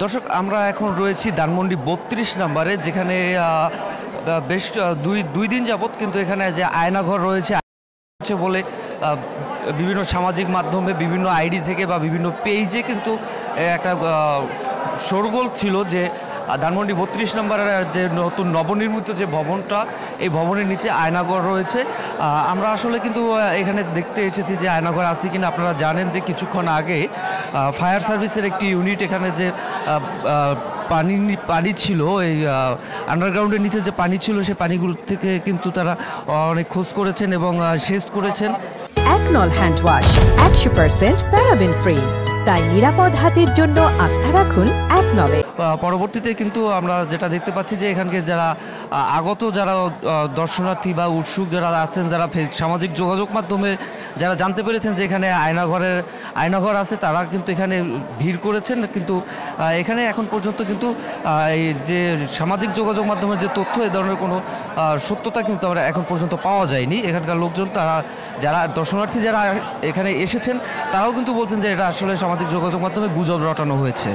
দর্শক, আমরা এখন রয়েছি ধানমন্ডি ৩২ নম্বরে, যেখানে বেশ দুই দিন যাবৎ কিন্তু এখানে যে আয়নাঘর রয়েছে বলে বিভিন্ন সামাজিক মাধ্যমে বিভিন্ন আইডি থেকে বা বিভিন্ন পেজে কিন্তু একটা শোরগোল ছিল যে ধানমন্ডি ৩২ নম্বরের যে নতুন নবনির্মিত যে ভবনটা, এই ভবনের নিচে আয়নাঘর রয়েছে। আমরা আসলে কিন্তু এখানে দেখতে এসেছি যে আয়নাঘর আছে কিনা। আপনারা জানেন যে কিছুক্ষণ আগে ফায়ার সার্ভিসের একটি ইউনিট এখানে যে পানি ছিল, এই আন্ডারগ্রাউন্ডের নিচে যে পানি ছিল, সেই পানিগুলো থেকে কিন্তু তারা অনেক খোঁজ করেছেন এবং শেষ করেছেন। একনল হ্যান্ড ওয়াশ 100% প্যারাবেন ফ্রি, তাই নিরাপদ হাতের জন্য আস্থা রাখুন একনলে। পরবর্তীতে কিন্তু আমরা যেটা দেখতে পাচ্ছি যে এখানকে যারা আগত যারা দর্শনার্থী বা উৎসুক যারা আছেন, যারা সামাজিক যোগাযোগ মাধ্যমে যারা জানতে পেরেছেন যে এখানে আয়নাঘর আছে, তারা কিন্তু এখানে ভিড় করেছেন। কিন্তু এখানে এখন পর্যন্ত কিন্তু এই যে সামাজিক যোগাযোগ মাধ্যমের যে তথ্য, এ ধরনের কোনো সত্যতা কিন্তু আমরা এখন পর্যন্ত পাওয়া যায়নি। এখানকার লোকজন, তারা যারা দর্শনার্থী যারা এখানে এসেছেন, তারাও কিন্তু বলছেন যে এটা আসলে সামাজিক যোগাযোগ মাধ্যমে গুজব রটানো হয়েছে।